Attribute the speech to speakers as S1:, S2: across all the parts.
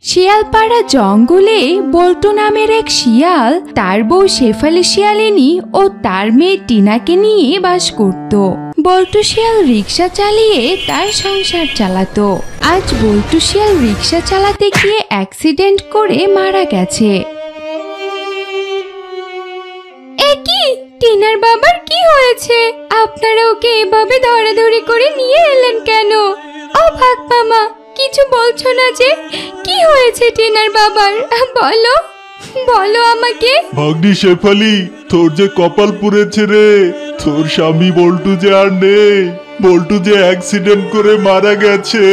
S1: শিয়ালপাড়া জঙ্গলে বল্টু নামের এক শিয়াল তার বউ শেফালি শিয়ালিনী ও তার মেয়ে টিনাকে নিয়ে বাস করত। বল্টু শিয়াল রিক্সা চালিয়ে তার সংসার চালাতো। আজ বল্টু শিয়াল রিক্সা চালাতে গিয়ে অ্যাক্সিডেন্ট করে মারা গেছে। একই টিনার বাবার কি হয়েছে? আপনারা ওকে এভাবে ধরাধরি করে নিয়ে এলেন কেন? ও ভাগ মামা, কিছু বলছো না যে? কি হয়েছে টিনার বাবার? বলো বলো আমাকে।
S2: ভাগ্নি শেফালি, তোর যে কপাল পুড়েছে রে। তোর স্বামী বল্টু যে আর নেই। বল্টু যে অ্যাক্সিডেন্ট করে মারা গেছে।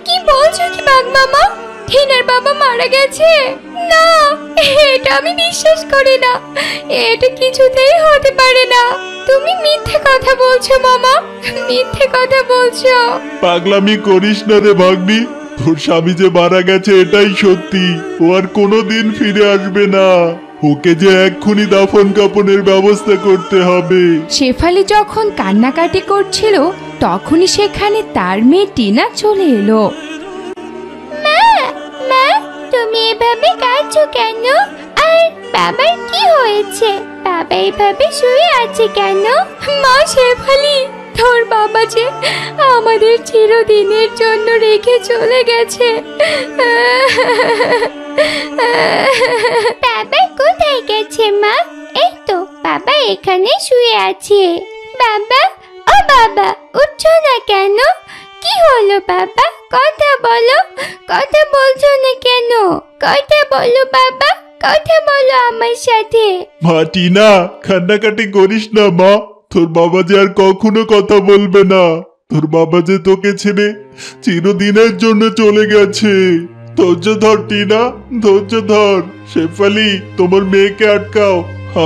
S1: কি বলছো কি ভাগ মামা? টিনার বাবা মারা গেছে? না, এটা আমি বিশ্বাস করি না। এটা কিছুতেই হতে পারে না। তুমি মিথ্যে কথা বলছো মামা, মিথ্যে কথা বলছো।
S2: পাগলামি করিস না রে ভাগ্নি। তোর স্বামী যে মারা গেছে এটাই সত্যি। ও আর কোনোদিন ফিরে আসবে না। ওকে যে এক্ষুনি দাফন কাফনের ব্যবস্থা করতে হবে।
S1: শেফালি যখন কান্নাকাটি করছিল তখনই সেখানে তার মেয়ে টিনা চলে এলো। মা, মা, তুমি এভাবে কাঁদছো কেন? আর বাবার কি হয়েছে? বাবা এভাবে শুয়ে আছে কেন? মা শেফালি, তোর বাবা যে আমাদের চিরদিনের জন্য রেখে চলে গেছে। বাবা কোথায় গেছে মা? এই তো বাবা এখানে শুয়ে আছে। বাবা, ও বাবা, উঠছো না কেন? কি হলো বাবা? কথা বলো। কথা বলছো না কেন? কথা বলো বাবা, কথা বলো আমার সাথে।
S2: মা টিনা, কান্নাকাটি করিস না মা। তোর বাবা যে আর কখনো কথা বলবে না। তোর বাবা যে তোকে ছেড়ে চিরদিনের জন্য চলে গেছে। ধৈর্য ধর টিনা, ধৈর্য ধর। শেফালি, তোমার মেয়েকে আটকাও।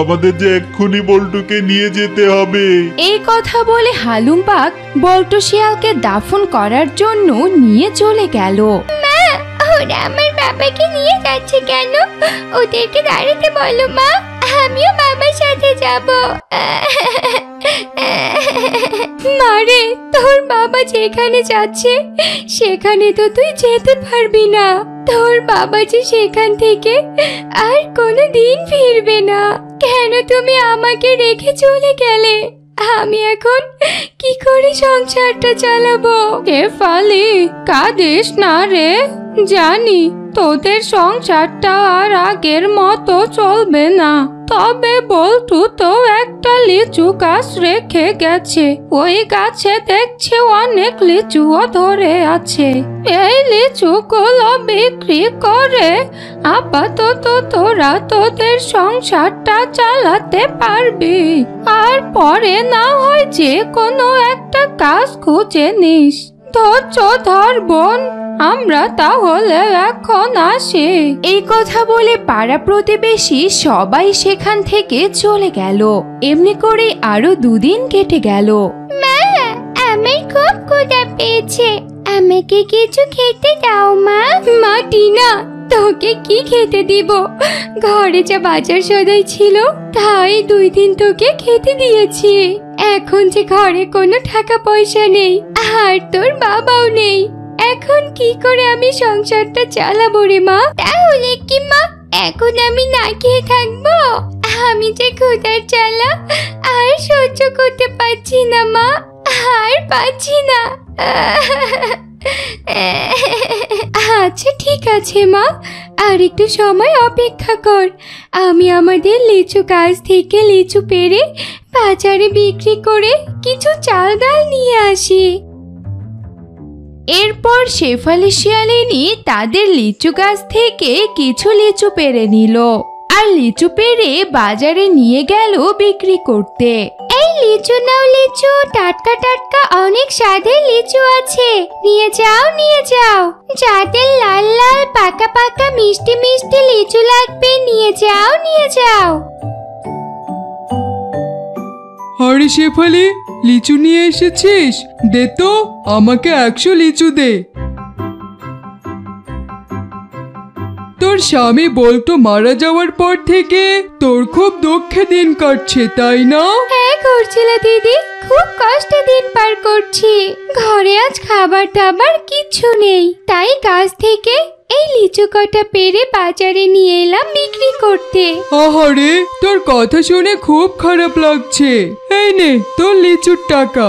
S2: আমাদের যে এক্ষুনি বল্টুকে নিয়ে যেতে হবে।
S1: এই কথা বলে হালুম বাঘ বল্টু শিয়ালকে দাফন করার জন্য নিয়ে চলে গেল। মা, ওরা আমার বাবাকে নিয়ে যাচ্ছে কেন? ওদেরকে দাঁড়াতে বলো মা, আমিও বাবার সাথে যাব। মারে, তোর বাবা যেখানে যাচ্ছে সেখানে তো তুই যেতে পারবি না। তোর বাবা যে সেখান থেকে আর কোনোদিন ফিরবে না। কেন তুমি আমাকে রেখে চলে গেলে? আমি এখন কি করে সংসারটা চালাবো? শেফালি, কাঁদিস না রে। জানি তোদের সংসারটা আর আগের মতো চলবে না। তবে বল্টু তো একটা লিচু গাছ রেখে গেছে। ওই গাছে দেখছি অনেক লিচুও ধরে আছে। এই লিচুগুলো বিক্রি করে আপাতত তোরা তোদের সংসারটা চালাতে পারবি। আর পরে না হয় যে কোনো একটা কাজ খুঁজে নিস। ধৈর্য ধর বোন, আমরা তাহলে এখন আসি। এই কথা বলে পাড়া প্রতিবেশী সবাই সেখান থেকে চলে গেল। এমনি করে আরো 2 দিন কেটে গেল। মা, আমার খুব ক্ষুধা পেয়েছে, আমাকে কিছু খেতে দাও মা। মা টিনা, তোকে কি খেতে দিব? ঘরে যা বাজার সদাই ছিল তাই 2 দিন তোকে খেতে দিয়েছি। এখন যে ঘরে কোনো টাকা পয়সা নেই আর তোর বাবাও নেই, এখন কি করে আমি সংসারটা চালাবো রে মা? তাহলে কি মা এখন আমি না খেয়ে থাকবো? আমি যে ক্ষুধার জ্বালা আর সহ্য করতে পারছি না মা, আর পারছি না। আচ্ছা ঠিক আছে মা, আর একটু সময় অপেক্ষা কর। আমি আমাদের লিচু গাছ থেকে লিচু পেড়ে বাজারে বিক্রি করে কিছু চাল ডাল নিয়ে আসি। এরপর শেফালি শিয়ালিনী তাদের লিচু গাছ থেকে কিছু লিচু পেড়ে নিল আর লিচু পেড়ে বাজারে নিয়ে গেল বিক্রি করতে। এই লিচু নাও লিচু, টাটকা টাটকা অনেক স্বাদের লিচু আছে, নিয়ে যাও নিয়ে যাও। যাদের লাল লাল পাকা পাকা মিষ্টি মিষ্টি লিচু লাগবে নিয়ে যাও নিয়ে যাও।
S3: আরে শেফালি, লিচু নিয়ে এসেছিস? দে তো, আমাকে 100 লিচু দে। তোর স্বামী বল্টু মারা যাওয়ার পর থেকে তোর খুব দুঃখে দিন কাটছে, তাই না?
S1: হ্যাঁ করছিল দিদি, খুব কষ্টে দিন পার করছি। ঘরে আজ খাবার দাবার কিচ্ছু নেই, তাই গাছ থেকে এই লিচু কটা পেড়ে বাজারে নিয়ে এলাম বিক্রি করতে।
S3: আহারে, তোর কথা শুনে খুব খারাপ লাগছে। এই নে তোর লিচুর টাকা।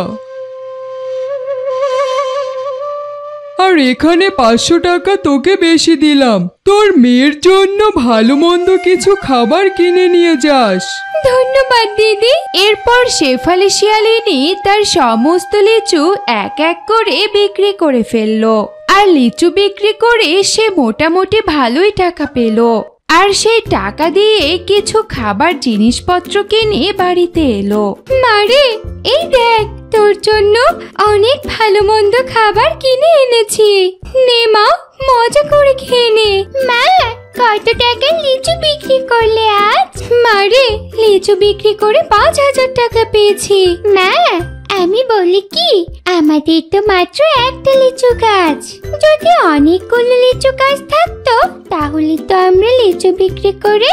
S3: আর এখানে 500 টাকা তোকে বেশি দিলাম, তোর মেয়ের জন্য ভালো মন্দ কিছু খাবার কিনে নিয়ে যাস।
S1: ধন্যবাদ দিদি। এরপর শেফালি শিয়ালিনী তার সমস্ত লিচু এক এক করে বিক্রি করে ফেললো। আর লিচু বিক্রি করে সে মোটামুটি ভালোই টাকা পেল। আর সেই টাকা দিয়ে কিছু খাবার জিনিসপত্র কিনে বাড়িতে এলো। মারে, এই দেখ তোর জন্য অনেক ভালো মন্দ খাবার কিনে এনেছি। নে মা, মজা করে খেয়ে নে। মা, কত টাকা লিচু বিক্রি করলে আজ? মারে, লিচু বিক্রি করে 5,000 টাকা পেয়েছি। মা, আমি বলি কি, আমাদের তো মাত্র একটা লিচু গাছ। যদি অনেকগুলো লিচু গাছ থাকতো তাহলে তো আমরা লিচু বিক্রি করে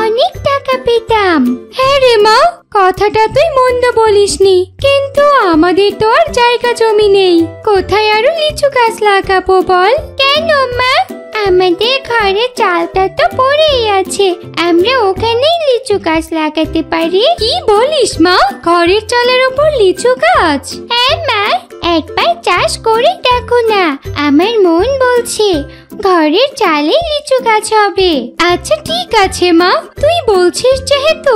S1: অনেক টাকা পেতাম। হ্যাঁ রে মা, কথাটা তুই মন্দ বলিসনি, কিন্তু আমাদের তো আর জায়গা জমি নেই, কোথায় আরো লিচু গাছ লাগাবো বল? কেন মা, আমাদের ঘরে চালটা তো পড়েই আছে, আমরা ওখানেই লিচু গাছ লাগাতে পারি। কি বলিস মা, ঘরের চালের উপর লিচু গাছ? হ্যাঁ মা, একবার চাষ করে দেখো না, আমার মন বলছে ঘরের চালে লিচু গাছ হবে। আচ্ছা ঠিক আছে মা, তুই বলছিস যেহেতু,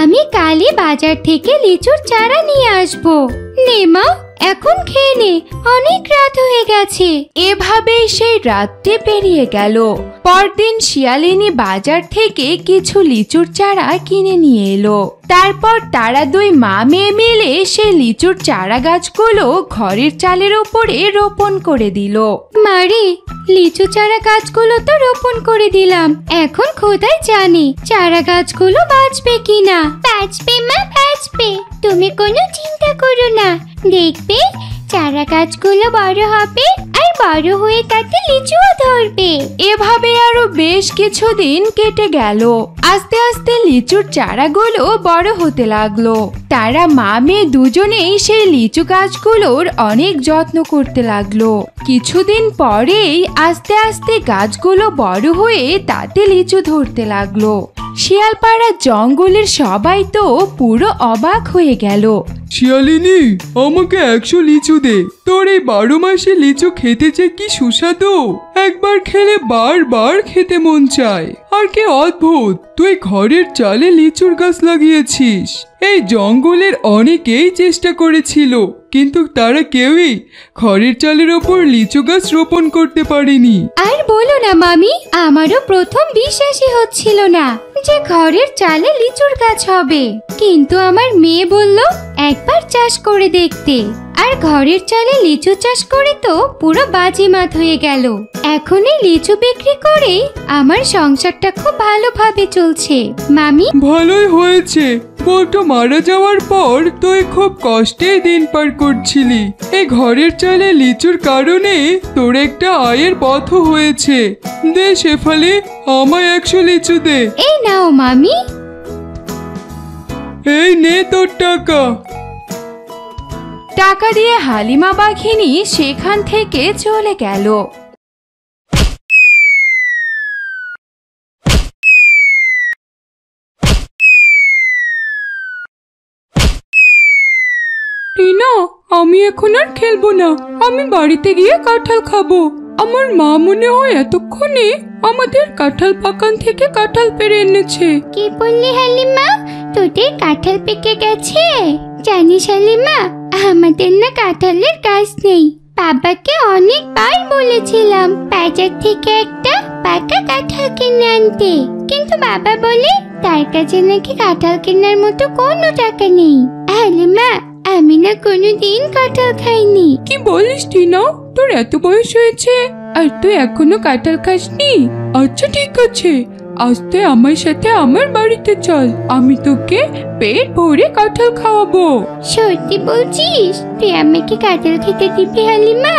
S1: আমি কালই বাজার থেকে লিচুর চারা নিয়ে আসবো। নে মা, এখন খেয়ে নে, অনেক রাত হয়ে গেছে। এভাবেই সেই রাতটি পেরিয়ে গেল। পরদিন শিয়ালিনী বাজার থেকে কিছু লিচুর চারা কিনে নিয়ে এলো। তারপর তারা দুই মা মেয়ে মিলে সেই লিচুর চারা গাছগুলো ঘরের চালের উপরে রোপণ করে দিল। মারে, লিচু চারা গাছগুলো তো রোপণ করে দিলাম, এখন খোদাই জানে চারা গাছগুলো বাঁচবে কিনা। বাঁচবে মা, বাঁচবে, তুমি কোনো চিন্তা করো না, দেখবে চারা গাছগুলো বড় হবে আর বড় হয়ে তাতে লিচুও ধরবে। এভাবে আরো বেশ কিছুদিন কেটে গেল। আস্তে আস্তে লিচুর চারাগুলো বড় হতে লাগলো। তারা মা মেয়ে দুজনেই সেই লিচু গাছগুলোর অনেক যত্ন করতে লাগলো। কিছুদিন পরেই আস্তে আস্তে গাছগুলো বড় হয়ে তাতে লিচু ধরতে লাগলো। শিয়ালপাড়া জঙ্গলের সবাই তো পুরো অবাক হয়ে গেল।
S3: শিয়ালিনী, আমাকে 100 লিচু দে, তোর এই 12 মাসে লিচু খেতে যে কি সুস্বাদু, একবার খেলে বারবার খেতে মন চায়। আর কি অদ্ভুত, তুই ঘরের চালে লিচুর গাছ লাগিয়েছিস। এই জঙ্গলের অনেকেই চেষ্টা করেছিল, কিন্তু তারা কেউই ঘরের চালের ওপর লিচু গাছ রোপণ করতে পারেনি।
S1: আর বলো না মামি, আমারও প্রথম বিশ্বাসই হচ্ছিল না যে ঘরের চালে লিচুর গাছ হবে, কিন্তু আমার মেয়ে বলল একবার চাষ করে দেখতে। আর ঘরের চালে লিচু চাষ করে তো পুরো বাজিমাত হয়ে গেল। এখন এই লিচু বিক্রি করে আমার সংসারটা খুব ভালোভাবে চলছে। মামি,
S3: ভালোই হয়েছে, বউটা মারা যাওয়ার পর তুই খুব কষ্টে দিন পার করছিলি। এই ঘরের চালে লিচুর কারণে তোর একটা আয়ের পথ হয়েছে। দে শেফালি, আমায় 100 লিচু দে।
S1: এই নাও মামি।
S3: এই নে তোর টাকা।
S1: টাকা দিয়ে হালিমা বাঘিনী সেখান থেকে চলে গেল।
S3: টিনা, আমি এখন আর খেলবো না, আমি বাড়িতে গিয়ে কাঁঠাল খাবো। আমার মা মনে হয় এতক্ষণে আমাদের কাঁঠাল বাগান থেকে কাঁঠাল পেড়ে এনেছে।
S1: কি বললি হালিমা, তোদের কাঁঠাল পেকে গেছে? জানিস হালিমা, আমাদের না কাঁঠালের গাছ নেই। বাবাকে অনেকবার বলেছিলাম বাজার থেকে একটা পাকা কাঁঠাল কিনে আনতে, কিন্তু বাবা বলে তার কাছে নাকি কাঁঠাল কেনার মতো কোনো টাকা নেই। হালিমা, আমি না কোনোদিন কাঁঠাল খাইনি।
S3: কি বলিস টিনা, তোর এত বয়স হয়েছে আর তুই এখনো কাঁঠাল খাসনি? আচ্ছা ঠিক আছে, আজকে আমার সাথে আমার বাড়িতে চল, আমি তোকে পেট ভরে কাঁঠাল খাওয়াবো।
S1: সত্যি বলছিস? তুই আমাকে কাঁঠাল খেতে দিবি হালিমা?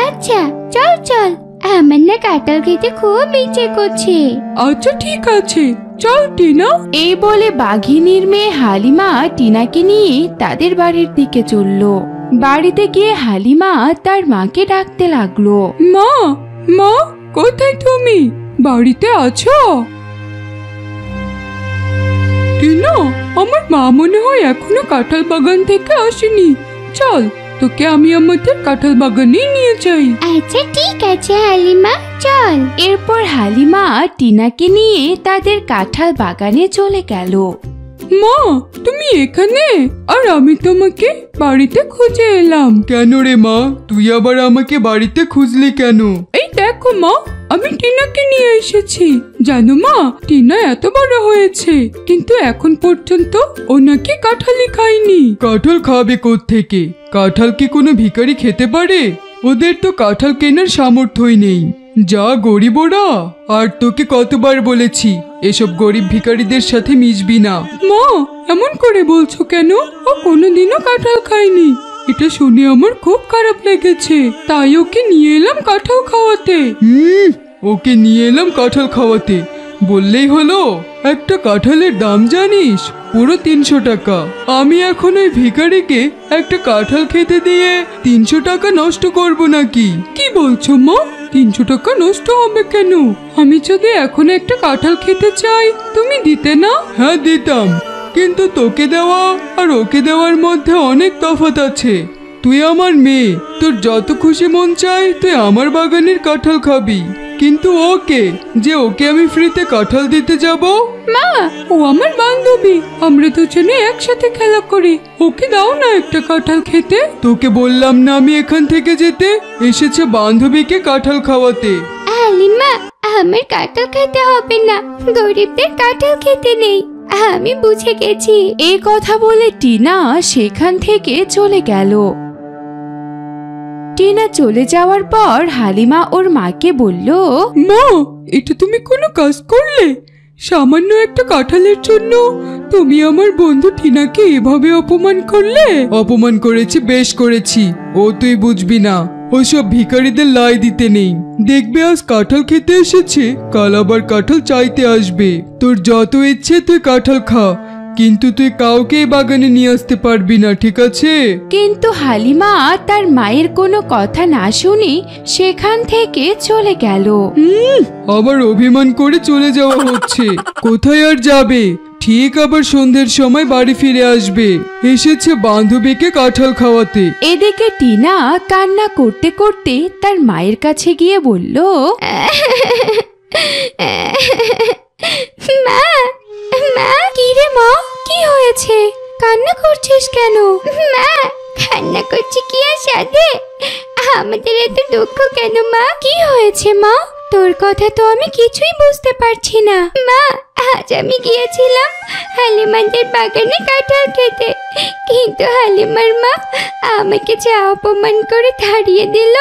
S1: আচ্ছা চল চল, আমার না কাঁঠাল খেতে খুব ইচ্ছে করছে।
S3: আচ্ছা ঠিক আছে, চল টিনা।
S1: এই বলে বাঘিনীর মেয়ে হালিমা টিনাকে নিয়ে তাদের বাড়ির দিকে চলল। বাড়িতে গিয়ে হালিমা তার মাকে ডাকতে লাগলো।
S3: মা, মা, কোথায় তুমি? বাড়িতে আছো? টিনা, আমার মা মনে হয় এখনো কাঁঠাল বাগান থেকে আসেনি। চল, তোকে আমি আমাদের কাঁঠাল বাগানে নিয়ে যাই।
S1: আচ্ছা ঠিক আছে হালিমা, চল। এরপর হালিমা টিনাকে নিয়ে তাদের কাঁঠাল বাগানে চলে গেল।
S3: মা, তুমি এখানে? আর আমি তোমাকে বাড়িতে খুঁজে এলাম। কেন রে মা, তুই আবার আমাকে বাড়িতে খুঁজলি কেন? এই দেখো মা, আমি টিনাকে নিয়ে এসেছি। জানো মা, টিনা এত বড় হয়েছে, কিন্তু এখন পর্যন্ত ও নাকি কাঁঠালই খায়নি। কাঁঠাল খাবে কোত্থেকে? কাঁঠাল কি কোনো ভিখারি খেতে পারে? ওদের তো কাঁঠাল কেনার সামর্থ্যই নেই। যা গরিব ওরা। আর তোকে কতবার বলেছি এসব গরিব ভিখারিদের সাথে মিশবি না। মা, এমন করে বলছো কেন? ও কোনোদিনও কাঁঠাল খায়নি। এটা শুনে আমার খুব খারাপ লেগেছে, তাই ওকে নিয়ে এলাম কাঁঠাল খাওয়াতে। ওকে নিয়ে এলাম কাঁঠাল খাওয়াতে বললেই হলো? একটা কাঁঠালের দাম জানিস? পুরো 300 টাকা। আমি এখন ওই ভিখারিকে একটা কাঁঠাল খেতে দিয়ে 300 টাকা নষ্ট করব নাকি? কি বলছো মা? 300 টাকা নষ্ট হবে কেন? আমি যদি এখন একটা কাঁঠাল খেতে চাই, তুমি দিতে না? হ্যাঁ দিতাম, কিন্তু তোকে দেওয়া আর ওকে দেওয়ার মধ্যে অনেক তফাৎ আছে। তুই আমার মেয়ে, তোর যত খুশি মন চায় তুই আমার বাগানের কাঁঠাল খাবি, কিন্তু ওকে আমি ফ্রিতে কাঁঠাল দিতে যাব? মা, ও আমার বান্ধবী, আমরা দুজনে একসাথে খেলা করি। ওকে দাও না একটা কাঁঠাল খেতে। তোকে বললাম না আমি এখান থেকে যেতে? এসেছে বান্ধবীকে কাঁঠাল খাওয়াতে।
S1: হালিমা, আমার কাঁঠাল খেতে হবে না, গরিবদের কাঁঠাল খেতে নেই। আমি বুঝে গেছি। এই কথা বলে টিনা সেখান থেকে চলে গেল। টিনা চলে যাওয়ার পর হালিমা ওর মাকে বলল,
S3: মা, এটা তুমি কোনো কাজ করলে? সামান্য একটা কাঁঠালের জন্য তুমি আমার বন্ধু টিনাকে এভাবে অপমান করলে? অপমান করেছি, বেশ করেছি। ও তুই বুঝবি না, ওসব ভিখারিদের লাই দিতে নেই। দেখবে আজ কাঁঠাল খেতে এসেছে, কাল আবার কাঁঠাল চাইতে আসবে। তোর যত ইচ্ছে তুই কাঁঠাল খা, কিন্তু তুই কাউকে বাগানে নিয়ে আসতে পারবি না, ঠিক আছে?
S1: কিন্তু হালিমা তার মায়ের কোনো কথা না শুনে সেখান থেকে চলে গেল।
S3: আবার অভিমান করে চলে যাওয়া হচ্ছে। কোথায় আর যাবে? ঠিক আবার সন্ধ্যের সময় বাড়ি ফিরে আসবে। এসেছে বান্ধবীকে কাঁঠাল খাওয়াতে।
S1: এদিকে টিনা কান্না করতে করতে তার মায়ের কাছে গিয়ে বলল, মা, মা, কি রে মা, কি হয়েছে? কান্না করছিস কেন? মা, কান্না করছি কি আর সাথে? আমাদের এত দুঃখ কেন মা? কি হয়েছে মা? তোর কথা তো আমি কিছুই বুঝতে পারছি না। মা, আজ আমি গিয়েছিলাম হালিমাদের বাগানে কাঁঠাল খেতে, কিন্তু হালিমার মা আমাকে যা অপমান করে তাড়িয়ে দিল।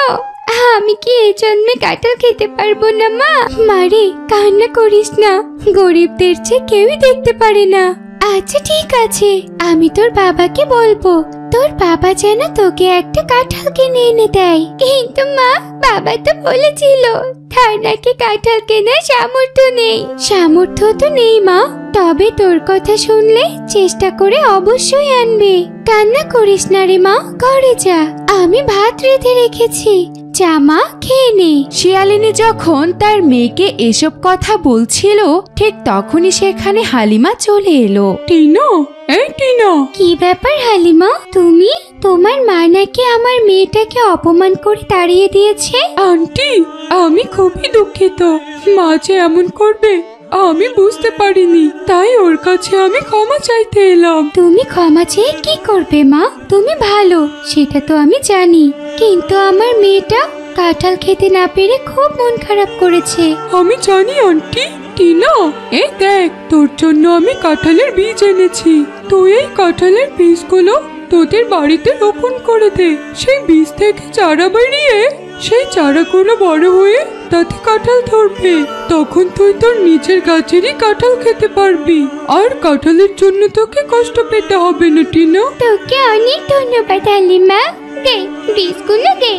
S1: আমি কি এই জন্মে কাঁঠাল খেতে পারবো না মা? মারে, কান্না করিস না, গরিবদের চেয়ে কেউই দেখতে পারে না। আচ্ছা ঠিক আছে, আমি তোর বাবাকে বলবো তোর বাবা যেন তোকে একটা কাঁঠাল কিনে এনে দেয়। কিন্তু মা, বাবা তো বলেছিল তার নাকি কাঁঠাল কেনার সামর্থ্য নেই। সামর্থ্য তো নেই মা, তবে তোর কথা শুনলে চেষ্টা করে অবশ্যই আনবে। কান্না করিস না রে মা, ঘরে যা, আমি ভাত রেঁধে রেখেছি, যা মা খেয়ে নে। শিয়ালিনী যখন তার মেয়েকে এসব কথা বলছিল, ঠিক তখনই সেখানে হালিমা চলে এলো।
S3: টিনা, এই টিনা,
S1: কি ব্যাপার হালিমা? তুমি? তোমার মা নাকি আমার মেয়েটাকে অপমান করে তাড়িয়ে দিয়েছে?
S3: আন্টি, আমি খুবই দুঃখিত। মা যে এমন করবে আমি বুঝতে পারিনি, তাই ওর কাছে আমি ক্ষমা চাইতে এলাম।
S1: তুমি ক্ষমা চেয়ে কি করবে মা? তুমি ভালো, সেটা তো আমি জানি, কিন্তু আমার মেয়েটা কাঁঠাল খেতে না পেরে খুব মন খারাপ করেছে।
S3: আমি জানি আন্টি। টিনা, এই দেখ, তোর জন্য আমি কাঁঠালের বীজ এনেছি। তুই এই কাঁঠালের বীজগুলো তোদের বাড়িতে রোপণ করে দে। সেই বীজ থেকে চারা বেরিয়ে সেই চারাগুলো বড় হয়ে তাতে কাঁঠাল ধরবে। তখন তুই তোর নিজের গাছেরই কাঁঠাল খেতে পারবি, আর কাঁঠালের জন্য তোকে কষ্ট পেতে হবে না। টিনা,
S1: তোকে অনেক ধন্যবাদ হালিমা, দে বীজগুলো দে।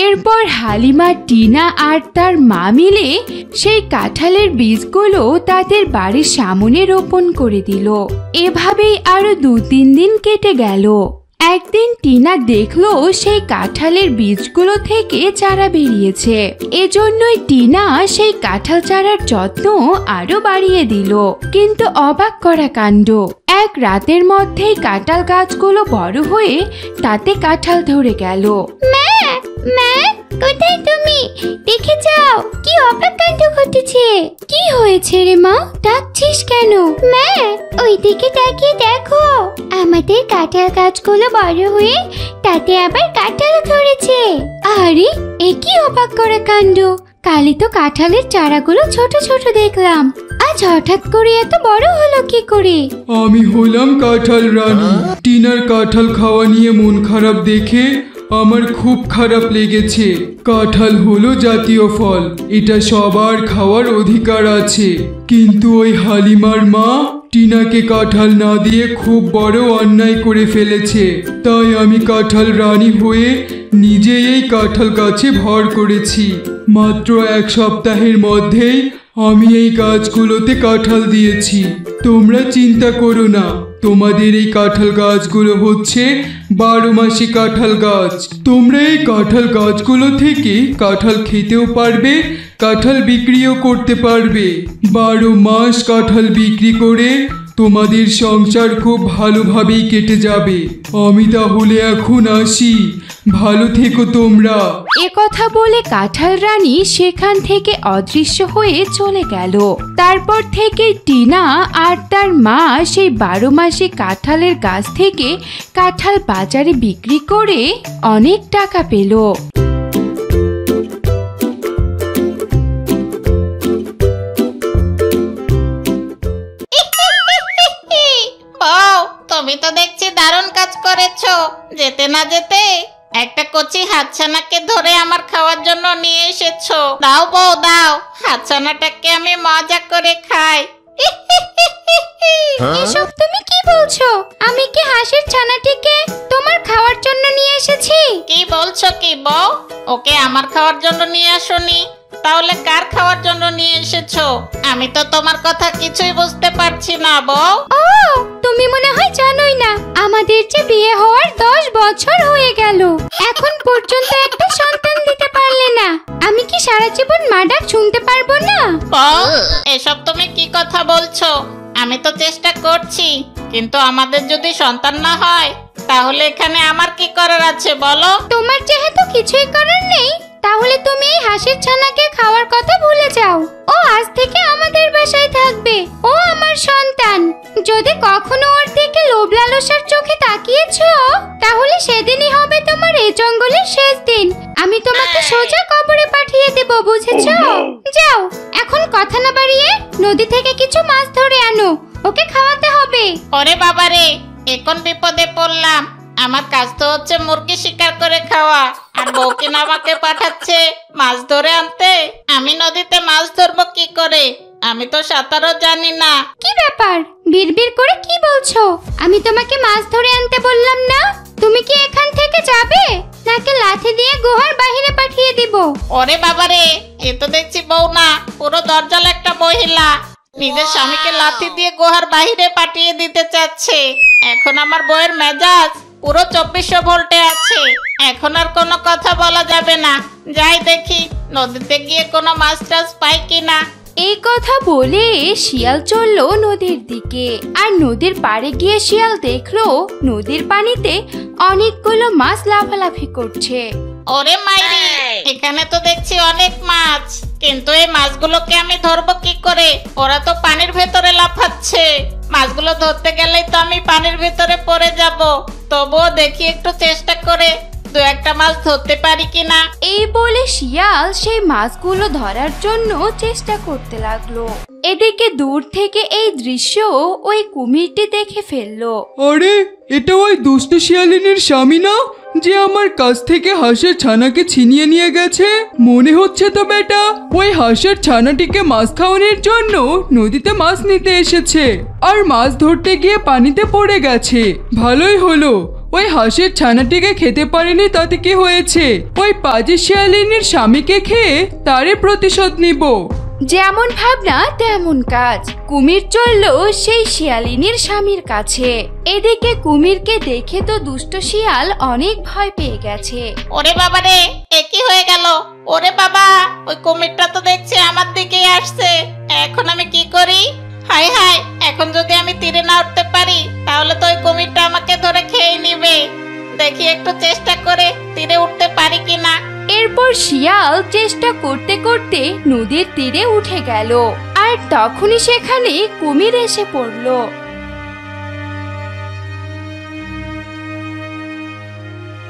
S1: এরপর হালিমা, টিনা আর তার মা মিলে সেই কাঁঠালের বীজগুলো তাদের বাড়ির সামনে রোপণ করে দিল। এভাবেই আরো 2-3 দিন কেটে গেল। একদিন টিনা দেখলো সেই কাঁঠালের বীজগুলো থেকে চারা বেরিয়েছে। এজন্যই টিনা সেই কাঁঠাল চারার যত্ন আরো বাড়িয়ে দিল। কিন্তু অবাক করা কাণ্ড, এক রাতের মধ্যেই কাঁঠাল গাছগুলো বড় হয়ে তাতে কাঁঠাল ধরে গেল। মা, কোথায় তুমি? দেখে যাও, কি অবাক কাণ্ড ঘটেছে। কি হয়েছে রে মা, ডাকছিস কেন? মা, ওইদিকে তাকিয়ে দেখো, আমাদের কাঁঠাল গাছগুলো বড় হয়ে তাতে আবার কাঁঠাল ধরেছে। আরে, এ কি অবাক করা কাণ্ড! কালই তো কাঁঠালের চারাগুলো ছোট ছোট দেখলাম, আজ হঠাৎ করে এত বড় হলো কি করে?
S3: আমি হলাম কাঁঠাল রানী। টিনার কাঁঠাল খাওয়া নিয়ে মন খারাপ দেখে আমার খুব খারাপ লেগেছে। কাঁঠাল হলো জাতীয় ফল, এটা সবার খাওয়ার অধিকার আছে। কিন্তু ওই হালিমার মা টিনাকে কাঁঠাল না দিয়ে খুব বড় অন্যায় করে ফেলেছে। তাই আমি কাঁঠাল রানী হয়ে নিজেই এই কাঁঠাল গাছে ভর করেছি। মাত্র 1 সপ্তাহের মধ্যেই আমি এই গাছগুলোতে কাঁঠাল দিয়েছি। তোমরা চিন্তা করো না, তোমাদের এই কাঁঠাল গাছগুলো হচ্ছে 12 মাসি কাঁঠাল গাছ। তোমরা এই কাঁঠাল গাছগুলো থেকে কাঁঠাল খেতেও পারবে, কাঁঠাল বিক্রিও করতে পারবে। 12 মাস কাঁঠাল বিক্রি করে তোমাদের সংসার খুব ভালোভাবেই কেটে যাবে। আমি তাহলে এখন আসি, ভালো থেকো তোমরা।
S1: এ কথা বলে কাঁঠাল রানী সেখান থেকে অদৃশ্য হয়ে চলে গেল। তারপর থেকে টিনা আর তার মা সেই 12 মাসে কাঁঠালের গাছ থেকে কাঁঠাল বাজারে বিক্রি করে অনেক টাকা পেল।
S4: তুমি তো দেখছি দারুণ কাজ করেছো। যেতে না যেতে একটা কচি হাতছানাকে ধরে আমার খাওয়ার জন্য নিয়ে এসেছো। দাও বউ দাও, হাতছানাটাকে আমি মজা করে খাই।
S1: এসব তুমি কি বলছো? আমি কি হাঁসের ছানাটিকে তোমার খাওয়ার জন্য নিয়ে এসেছি?
S4: কি বলছো কি বউ? ওকে আমার খাওয়ার জন্য নিয়ে আসোনি, তাহলে কার খাওয়ার জন্য নিয়ে এসেছো? আমি তো তোমার কথা কিছুই বুঝতে পারছি না বউ।
S1: ও, তুমি মনে হয় জানোই না, আমাদের যে বিয়ে হওয়ার 10 বছর হয়ে গেল, এখন পর্যন্ত একটা সন্তান দিতে পারলে না। আমি কি সারা জীবন মা ডাক শুনতে পারবো না?
S4: বউ, এসব তুমি কি কথা বলছো? আমি তো চেষ্টা করছি, কিন্তু আমাদের যদি সন্তান না হয় তাহলে এখানে আমার কি করার আছে বলো?
S1: তোমার যেহেতু কিছুই করার নেই, তাহলে তুমি এই হাঁসের ছানাকে খাওয়ার কথা ভুলে যাও। ও আজ থেকে আমাদের বাসায় থাকবে, ও আমার সন্তান। যদি কখনো ওর দিকে লোভ লালসার চোখে তাকিয়েছো, তাহলে সেদিনই হবে তোমার এই জঙ্গলের শেষ দিন। আমি তোমাকে সোজা কবরে পাঠিয়ে দেব, বুঝেছো? যাও, এখন কথা না বাড়িয়ে নদী থেকে কিছু মাছ ধরে আনো, ওকে খাওয়াতে হবে।
S4: ওরে বাবারে, এখন বিপদে পড়লাম। আমার কাজ তো হচ্ছে মুরগি শিকার করে খাওয়া, আর বউ কিনা আমাকে পাঠাচ্ছে মাছ ধরে আনতে। আমি নদীতে মাছ ধরবো কি করে? আমি তো সাঁতারও জানি না।
S1: কি ব্যাপার, বিড়বিড় করে কি বলছো? আমি তোমাকে মাছ ধরে আনতে বললাম না? তুমি কি এখান থেকে যাবে, নাকি লাঠি দিয়ে গুহার বাইরে পাঠিয়ে দিব?
S4: ওরে বাবারে, এ তো দেখছি বউ না, পুরো দরজাল একটা মহিলা। নিজের স্বামীকে লাঠি দিয়ে গুহার বাইরে পাঠিয়ে দিতে চাচ্ছে। এখন আমার বউয়ের মেজাজ পুরো 2400 ভোল্টে আছে। এখন আর কোনো কথা বলা যাবে না। যাই দেখি নদীতে গিয়ে কোনো মাছ টাছ পাই কিনা।
S1: এই কথা বলে শিয়াল চলল নদীর দিকে। আর নদীর পাড়ে গিয়ে শিয়াল দেখলো নদীর পানিতে অনেকগুলো মাছ লাফালাফি করছে।
S4: ওরে মাইরি, এখানে তো দেখছি অনেক মাছ, কিন্তু এই মাছগুলোকে আমি ধরবো কি করে? ওরা তো পানির ভেতরে লাফাচ্ছে। মাছগুলো ধরতে গেলেই তো আমি পানির ভেতরে পড়ে যাব। তবুও দেখি একটু চেষ্টা করে 2-1টা মাছ ধরতে পারি কিনা।
S1: এই বলে শিয়াল সেই মাছগুলো ধরার জন্য চেষ্টা করতে লাগলো। এদিকে দূর থেকে এই দৃশ্য ওই কুমিরটি দেখে ফেললো।
S3: আরে, এটা ওই দুষ্ট শিয়ালিনীর স্বামী না, যে আমার কাছ থেকে হাঁসের ছানাকে ছিনিয়ে নিয়ে গেছে? মনে হচ্ছে তো বেটা ওই হাঁসের ছানাটিকে মাছ খাওয়ানোর জন্য নদীতে মাছ নিতে এসেছে, আর মাছ ধরতে গিয়ে পানিতে পড়ে গেছে। ভালোই হলো, ওই হাঁসের ছানাটিকে খেতে পারেনি তাতে কি হয়েছে? ওই পাজি শিয়ালিনীর স্বামীকে খেয়ে তারই প্রতিশোধ নিব।
S1: যেমন ভাবনা তেমন কাজ। কুমির চলল সেই শিয়ালিনীর স্বামীর কাছে। এদিকে কুমিরকে দেখে তো দুষ্ট শিয়াল অনেক ভয় পেয়ে গেছে।
S4: ওরে বাবা রে, এ কি হয়ে গেল? ওরে বাবা, ওই কুমিরটা তো দেখছি আমার দিকেই আসছে। এখন আমি কি করি? হায় হায়, এখন যদি আমি তীরে না উঠতে পারি তাহলে তো ওই কুমিরটা আমাকে ধরে খেয়ে নিবে। দেখি একটু চেষ্টা করে তীরে উঠতে পারি কিনা।
S1: এরপর শিয়াল চেষ্টা করতে করতে নদীর তীরে উঠে গেল, আর তখনই সেখানে কুমির এসে পড়ল।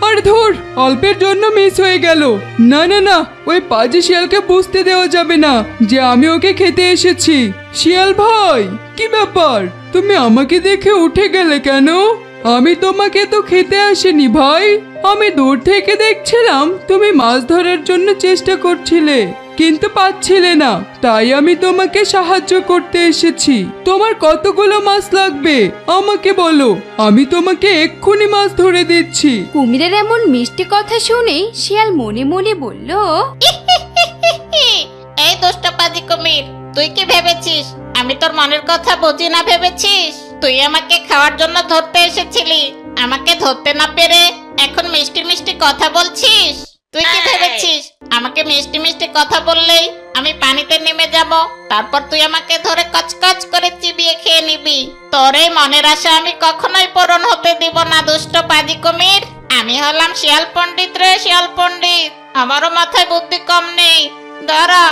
S3: আর ধুর, অল্পের জন্য মিস হয়ে গেল। না না না, ওই পাজি শিয়ালকে বুঝতে দেওয়া যাবে না যে আমি ওকে খেতে এসেছি। শিয়াল ভাই, কি ব্যাপার? তুমি আমাকে দেখে উঠে গেলে কেন? আমি তোমাকে তো খেতে আসিনি ভাই। আমি দূর থেকে দেখছিলাম তুমি মাছ ধরার জন্য চেষ্টা করছিলে, কিন্তু পাচ্ছিলে না, তাই আমি তোমাকে সাহায্য করতে এসেছি। তোমার কতগুলো মাছ লাগবে আমাকে বলো, আমি তোমাকে এক্ষুনি মাছ ধরে দিচ্ছি।
S1: কুমিরের এমন মিষ্টি কথা শুনে শিয়াল মনে মনে বলল,
S4: এই দুষ্ট পাজি কুমির, তুই কি ভেবেছিস আমি তোর মনের কথা বুঝি না ভেবেছিস? তুই আমাকে খাওয়ার জন্য ধরতে এসেছিলি, আমাকে ধরতে না পেরে এখন মিষ্টি মিষ্টি কথা বলছিস? তুই কি ভেবেছিস আমাকে মিষ্টি মিষ্টি কথা বললেই আমি পানিতে নেমে যাব, তারপর তুই আমাকে ধরে কচকচ করে চিবিয়ে খেয়ে নিবি? তোর এই মনের আশা আমি কখনোই পূরণ হতে দিব না দুষ্ট পাজি কুমির। আমি হলাম শিয়াল পণ্ডিত রে, শিয়াল পণ্ডিত। আমারও মাথায় বুদ্ধি কম নেই। দাঁড়া,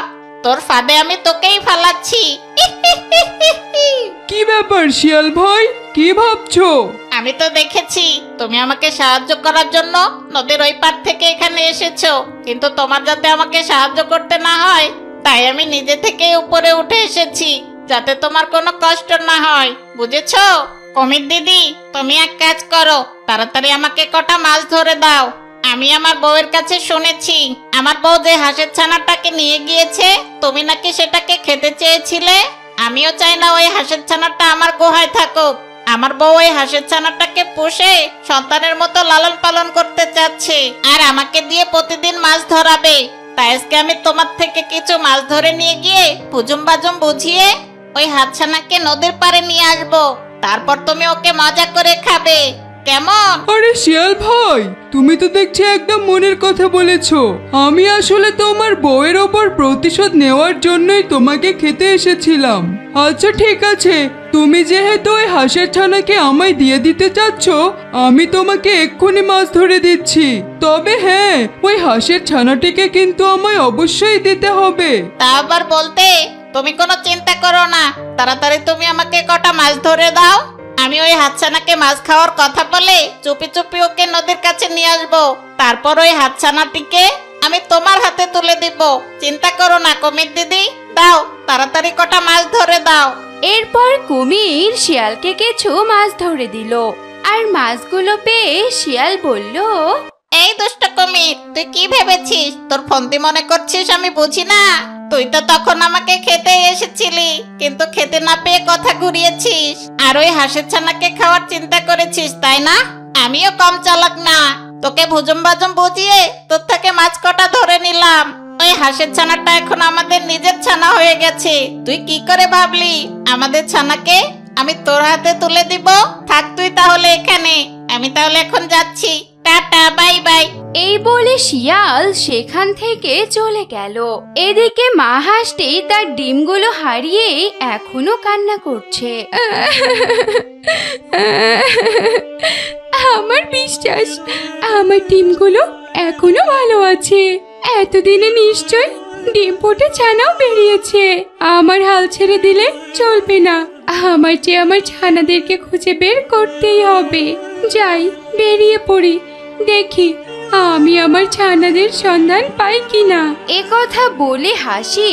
S4: তোর ফাঁদে আমি তোকেই ফালাচ্ছি।
S3: কি ব্যাপার শিয়াল ভাই, কি ভাবছো?
S4: আমি তো দেখেছি তুমি আমাকে সাহায্য করার জন্য নদীর ওই পার থেকে এখানে এসেছো, কিন্তু তোমার যাতে আমাকে সাহায্য করতে না হয় তাই আমি নিজে থেকে উপরে উঠে এসেছি, যাতে তোমার কোনো কষ্ট না হয়, বুঝেছো? কুমির দিদি, তুমি এক কাজ করো, তাড়াতাড়ি আমাকে কটা মাছ ধরে দাও। আমি আমার বউয়ের কাছে শুনেছি আমার বউ যে হাঁসের ছানাটাকে নিয়ে গিয়েছে তুমি নাকি সেটাকে খেতে চেয়েছিলে। আমিও চাই না ওই হাঁসের ছানাটা আমার গুহায় থাকুক। আমার বউ ওই হাঁসের ছানাটাকে পুষে সন্তানের মতো লালন পালন করতে চাচ্ছে, আর আমাকে দিয়ে প্রতিদিন মাছ ধরাবে। তাই আজকে আমি তোমার থেকে কিছু মাছ ধরে নিয়ে গিয়ে হুজুম বাজুম বুঝিয়ে ওই হাতছানাকে নদীর পাড়ে নিয়ে আসবো, তারপর তুমি ওকে মজা করে খাবে, কেমন?
S3: আরে শিয়াল ভাই, তুমি তো দেখছি একদম মনের কথা বলেছো। আমি আসলে তোমার বউয়ের ওপর প্রতিশোধ নেওয়ার জন্যই তোমাকে খেতে এসেছিলাম। আচ্ছা ঠিক আছে, তুমি যেহেতু ওই হাঁসের ছানাকে আমায় দিয়ে দিতে চাচ্ছ, আমি তোমাকে এক্ষুনি মাছ ধরে দিচ্ছি। তবে হ্যাঁ, ওই হাঁসের ছানাটিকে কিন্তু আমায় অবশ্যই দিতে হবে।
S4: তা আবার বলতে, তুমি কোনো চিন্তা করো না, তাড়াতাড়ি তুমি আমাকে কটা মাছ ধরে দাও। আমি ওই হাতছানাকে মাছ খাওয়ার কথা বলে চুপি চুপি ওকে নদীর কাছে নিয়ে আসবো, তারপর ওই হাতছানাটিকে আমি তোমার হাতে তুলে দিব। চিন্তা করো না কুমির দিদি, দাও তাড়াতাড়ি কটা মাছ ধরে দাও।
S1: এরপর কুমির শিয়ালকে কিছু মাছ ধরে দিল, আর মাছগুলো পেয়ে শিয়াল বলল,
S4: এই দুষ্ট কুমির, তুই কি ভেবেছিস তোর ফন্দি মনে করছিস আমি বুঝি না? তুই তো তখন আমাকে খেতে এসেছিলি, কিন্তু খেতে না পেয়ে কথা ঘুরিয়েছিস আর ওই হাঁসের ছানাকে খাওয়ার চিন্তা করেছিস, তাই না? আমিও কম চালাক না, তোকে ভুজুম বাজুম বুঝিয়ে তোর থেকে মাছ কটা ধরে নিলাম। ওই হাঁসের ছানাটা এখন আমাদের নিজের ছানা হয়ে গেছে। তুই কি করে ভাবলি আমাদের ছানাকে আমি তোর হাতে তুলে দিব? থাক তুই তাহলে এখানে, আমি তাহলে এখন যাচ্ছি, টাটা বাই বাই।
S1: এই বলে শিয়াল সেখান থেকে চলে গেল। এদিকে মা হাঁসটি তার ডিমগুলো হারিয়ে এখনো কান্না করছে। আমার বিশ্বাস আমার ডিমগুলো এখনো ভালো আছে। এতদিনে নিশ্চয় ডিম ফুটে ছানাও বেরিয়েছে। আমার হাল ছেড়ে দিলে চলবে না, আমার যে আমার ছানাদেরকে খুঁজে বের করতেই হবে। যাই, বেরিয়ে পড়ি, দেখি আমি আমার ছানাদের সন্ধান পাই কিনা। এ কথা বলে হাসি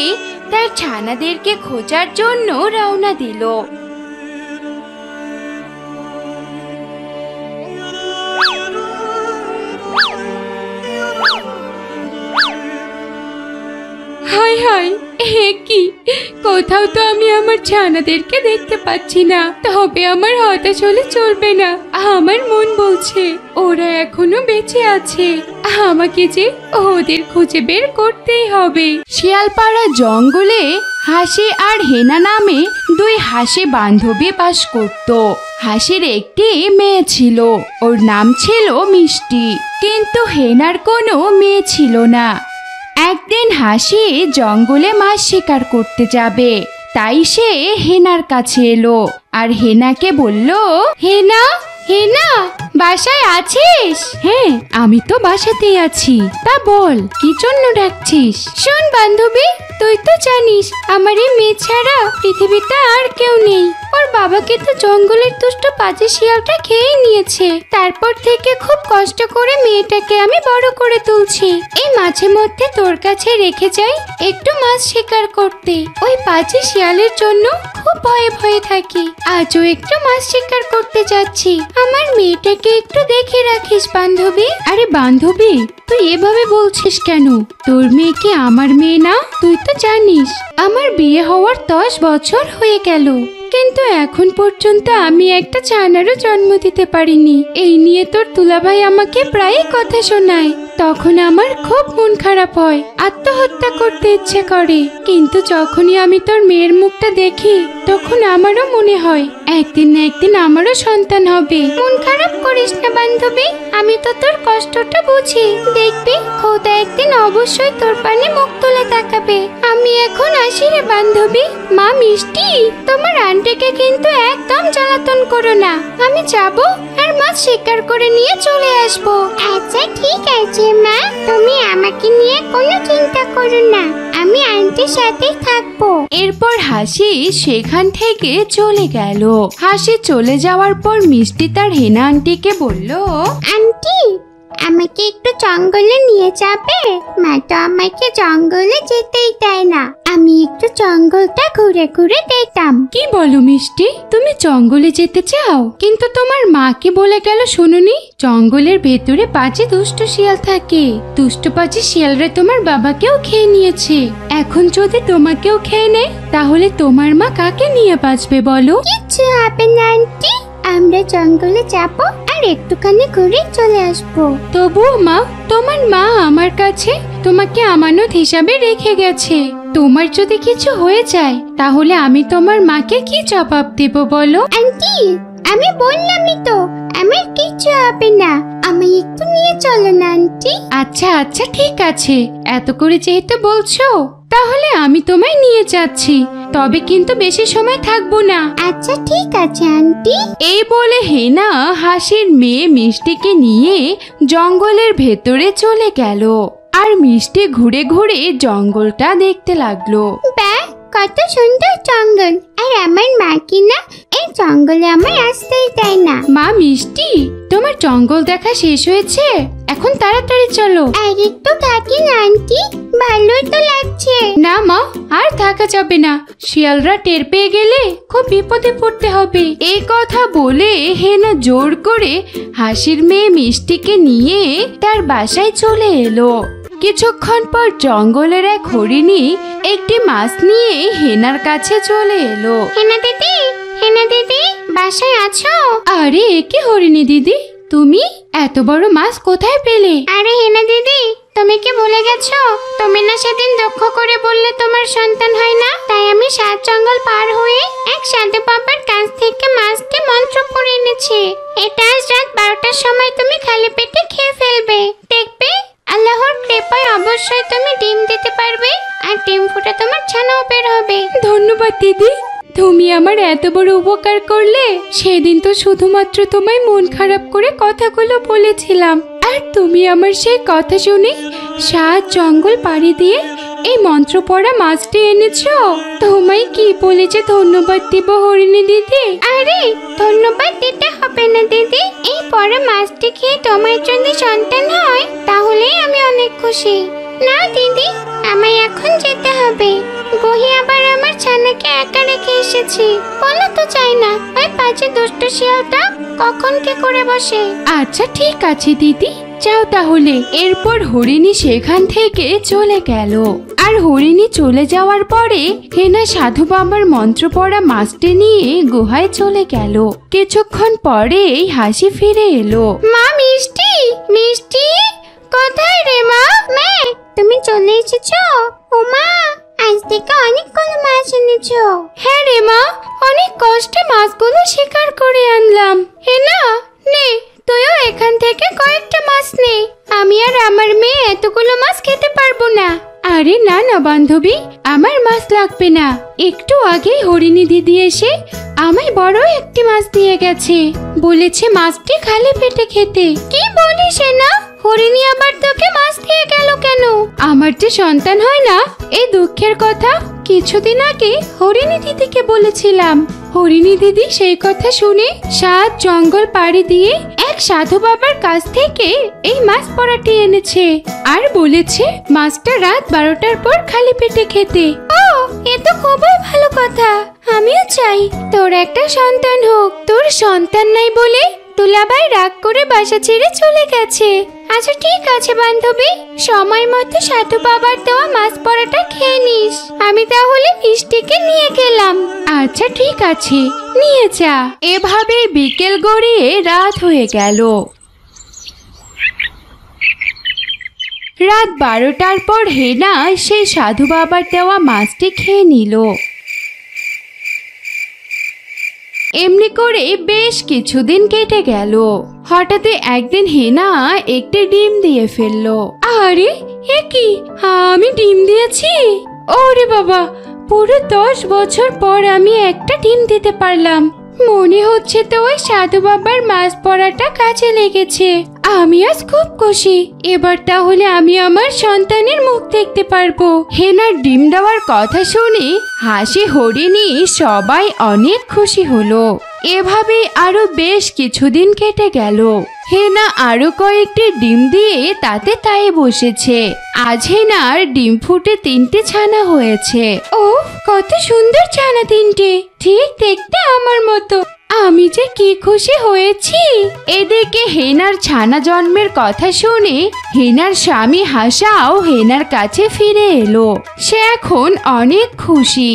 S1: তার ছানাদেরকে খোঁজার জন্য রওনা দিল। হায় কোথায়? কি কোথাও তো আমি আমার ছানাদেরকে দেখতে পাচ্ছি না। তবে আমার হতাশ হলে চলবে না। আমার মন বলছে ওরা এখনো বেঁচে আছে। আমাকে যে ওদের খুঁজে বের করতেই হবে।
S5: শিয়ালপাড়া জঙ্গলে হাসি আর হেনা নামে দুই হাসি বান্ধবী বাস করত। হাসির একটি মেয়ে ছিল, ওর নাম ছিল মিষ্টি। কিন্তু হেনার কোনো মেয়ে ছিল না। একদিন হাসি জঙ্গলে মাছ শিকার করতে যাবে, তাই সে হেনার কাছে এলো আর হেনাকে বলল,
S1: হেনা, হেনা, বাসায় আছিস? হ্যাঁ, আমি তো বাসাতেই আছি। তা বল, কি জন্য ডাকছিস? শোন বান্ধবী, তুই তো জানিস আমার এই মেয়ে ছাড়া পৃথিবীতে আর কেউ নেই। ওর বাবাকে তো জঙ্গলের দুষ্ট পাজি শিয়ালটা খেয়ে নিয়েছে। তারপর থেকে খুব কষ্ট করে মেয়েটাকে আমি বড় করে তুলছি। এই মাঝে মধ্যে তোর কাছে রেখে যাই একটু মাছ শিকার করতে। ওই পাজি শিয়ালের জন্য খুব ভয়ে ভয়ে থাকি। আজও একটু মাছ শিকার করতে যাচ্ছি। আমার মেয়েটাকে একটু দেখে রাখিস বান্ধবী। আরে বান্ধবী, তুই এভাবে বলছিস কেন? তোর মেয়ে কি আমার মেয়ে না? তুই তো জানিস আমার বিয়ে হওয়ার 10 বছর হয়ে গেল, কিন্তু এখন পর্যন্ত আমি একটা ছানারও জন্ম দিতে পারিনি। এই নিয়ে তোর দুলাভাই আমাকে প্রায়ই কথা শোনায়। তখন আমার খুব মন খারাপ হয়, আত্মহত্যা করতে ইচ্ছে করে। কিন্তু যখনই আমি তোর মেয়ের মুখটা দেখি তখন আমারও মনে হয় একদিন না একদিন আমারও সন্তান হবে। মন খারাপ করিস না বান্ধবী, আমি তো তোর কষ্টটা বুঝি। দেখবি খোদা একদিন অবশ্যই তোর পানে মুখ তুলে তাকাবে। আমি এখন আসি রে বান্ধবী। মা মিষ্টি, তোমার আন্টিকে কিন্তু একদম জ্বালাতন করো না। আমি যাবো আর মাছ শিকার করে নিয়ে চলে আসবো। আচ্ছা ঠিক আছে মা, তুমি আমাকে নিয়ে কোনো চিন্তা করো না, আমি আন্টির সাথেই থাকবো।
S5: এরপর হাসি সেখান থেকে চলে গেল। হাসি চলে যাওয়ার পর মিষ্টি তার হেনা আন্টিকে বলল,
S1: আন্টি, আমাকে একটু জঙ্গলে নিয়ে যাবে? মা তো আমাকে জঙ্গলে যেতেই দেয় না। আমি একটু জঙ্গলটা ঘুরে ঘুরে দেখতাম। কি বলো মিষ্টি, তুমি জঙ্গলে যেতে চাও? কিন্তু তোমার মা কি বলে গেল শুনুনি? জঙ্গলের ভেতরে পাঁচে দুষ্ট শিয়াল থাকে। দুষ্ট পাঁচে শিয়ালরা তোমার বাবাকেও খেয়ে নিয়েছে। এখন যদি তোমাকেও খেয়ে নেয় তাহলে তোমার মা কাকে নিয়ে বাঁচবে বলো? কিচ্ছু হবে না আন্টি, আমরা জঙ্গলে যাবো আর একটুখানি ঘুরে চলে আসবো। তবুও মা, তোমার মা আমার কাছে তোমাকে আমানত হিসাবে রেখে গেছে। তোমার যদি কিছু হয়ে যায় তাহলে আমি তোমার মাকে কি জবাব দেব বলো? আন্টি, আমি বললামই তো আমার কিছু হবে না, আমি একটু নিয়ে চলো না আন্টি। আচ্ছা আচ্ছা ঠিক আছে, এত করে যেহেতু বলছো তাহলে আমি তোমায় নিয়ে যাচ্ছি, তবে কিন্তু বেশি সময় থাকবো না। আচ্ছা ঠিক আছে আন্টি।
S5: এই বলে হেনা হাসির মেয়ে মিষ্টিকে নিয়ে জঙ্গলের ভেতরে চলে গেল। আর মিষ্টি ঘুরে ঘুরে জঙ্গলটা দেখতে লাগলো।
S1: বাহ, কত সুন্দর জঙ্গল। আর আমার মা কি না এই জঙ্গলে আমার আসতেই দেয় না। মা মিষ্টি, তোমার জঙ্গল দেখা শেষ হয়েছে? এখন তাড়াতাড়ি চলো। আর একটু থাকি না আন্টি, ভালোই তো লাগছে। না মা, আর থাকা যাবে না। শিয়ালরা টের পেয়ে গেলে খুব বিপদে পড়তে হবে।
S5: এই কথা বলে হেনা জোর করে হাসির মেয়ে মিষ্টিকে নিয়ে তার বাসায় চলে এলো। কিছুক্ষণ পর জঙ্গলের এক হরিণী একটি মাছ নিয়ে হেনার কাছে চলে এলো।
S1: হেনা দিদি, হেনা দিদি, বাসায় আছো? আরে একে হরিণী দিদি, তুমি এত বড় মাছ কোথায় পেলে? আরে হেনা দিদি, তুমি কি ভুলে গেছো? তুমি না সেদিন দুঃখ করে বললে তোমার সন্তান হয় না, তাই আমি 7 জঙ্গল পার হয়ে এক সাধু বাবার কাছ থেকে মাছকে মন্ত্র পড়ে এনেছি। এটা আজ রাত 12টার সময় তুমি খালি পেটে খেয়ে ফেলবে। দেখবে আল্লাহর কৃপায় অবশ্যই তুমি ডিম দিতে পারবে আর ডিম ফুটে তোমার ছানাও বের হবে। ধন্যবাদ দিদি, তুমি আমার এত বড় উপকার করলে। সেদিন তো শুধুমাত্র তোমায় মন খারাপ করে কথাগুলো বলেছিলাম, আর তুমি আমার সেই কথা শুনে 7 জঙ্গল পাড়ি দিয়ে এই মন্ত্র পড়া মাছটি এনেছো। তোমায় কি বলে যে ধন্যবাদ দিব হরিণী দিদি? আরে ধন্যবাদ দিতে হবে না দিদি, এই পড়া মাছটি খেয়ে তোমার যদি সন্তান হয় তাহলেই আমি অনেক খুশি। না দিদি, আমায় এখন যেতে হবে। গহি আবার আমার ছানাকে একা রেখে এসেছি। বলো তো চাই না ওই পাঁচে দুষ্ট শিয়ালটা কখন কি করে বসে। আচ্ছা ঠিক আছে দিদি,
S5: যাও তাহলে। এরপর হরিণী সেখান থেকে চলে গেল। আর হরিণী চলে যাওয়ার পরে হেনা সাধু বাবার মন্ত্র পড়া মাছটি নিয়ে গুহায় চলে গেল। কিছুক্ষণ পরে হাসি ফিরে এলো।
S1: মা মিষ্টি, মিষ্টি কোথায় রে মা? মা তুমি চলে এসেছো? ও মা, আজ থেকে অনেকগুলো মাছ এনেছো। হ্যাঁ রে মা, অনেক কষ্টে মাছগুলো শিকার করে আনলাম। হেনা নে, তুইও এখান থেকে কয়েকটা মাছ নে। আমি আর আমার মেয়ে এতগুলো মাছ খেতে পারবো না।
S5: আরে না না বান্ধবী, আমার মাছ লাগবে না। একটু আগেই হরিণী দিদি এসে আমায় বড় একটি মাছ দিয়ে গেছে, বলেছে মাছটি খালি পেটে খেতে।
S1: কি বলিস না? হরিণী আবার তোকে মাছ দিয়ে গেল কেন?
S5: আমার যে সন্তান হয় না, এই দুঃখের কথা কিছুদিন আগে হরিণী দিদিকে বলেছিলাম। হরিণী দিদি সেই কথা শুনে 7 জঙ্গল পাড়ি দিয়ে এক সাধু বাবার কাছ থেকে এই মাছ পরাটি এনেছে আর বলেছে মাছটা রাত 12টার পর খালি পেটে খেতে।
S1: ও, এ তো খুবই ভালো কথা। আমিও চাই তোর একটা সন্তান হোক।
S5: তোর সন্তান নাই বলে
S1: দুলাভাই রাগ করে বাসা ছেড়ে চলে গেছে। আচ্ছা ঠিক আছে বান্ধবী, সময় মতো সাধু বাবার দেওয়া মাছ পরাটা খেয়ে নিস। আমি তাহলে মিষ্টিকে নিয়ে গেলাম।
S5: আচ্ছা ঠিক আছে, নিয়ে যা। এভাবে বিকেল গড়িয়ে রাত হয়ে গেল। রাত 12টার পর হেনা সেই সাধু বাবার দেওয়া মাছটি খেয়ে নিল। এমনি করে বেশ কিছুদিন কেটে গেল। হঠাৎ একদিন হেনা একটি ডিম দিয়ে ফেললো। আরে এ কি, আমি ডিম দিয়েছি? ওরে বাবা, পুরো 10 বছর পর আমি একটা ডিম দিতে পারলাম। মনে হচ্ছে তো ওই সাধু বাবার মাছ পড়াটা কাজে লেগেছে। আমি আজ খুব খুশি। এবার তাহলে আমি আমার সন্তানের মুখ দেখতে পারবো। হেনার ডিম দেওয়ার কথা শুনে হাসি হরিণী সবাই অনেক খুশি হলো। এভাবে আরো বেশ কিছুদিন কেটে গেল। হেনা আরো কয়েকটি ডিম দিয়ে তাতে তাই বসেছে। আজ হেনার ডিম ফুটে 3টে ছানা হয়েছে। ও কত সুন্দর ছানা 3টে, ঠিক দেখতে আমার মতো। আমি যে কি খুশি হয়েছি। এদিকে হেনার ছানা জন্মের কথা শুনে হেনার স্বামী হাসাও হেনার কাছে ফিরে এলো। সে এখন অনেক খুশি।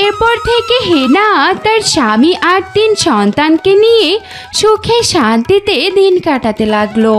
S5: এরপর থেকে হেনা তার স্বামী আর 3 সন্তানকে নিয়ে সুখে শান্তিতে দিন কাটাতে লাগলো।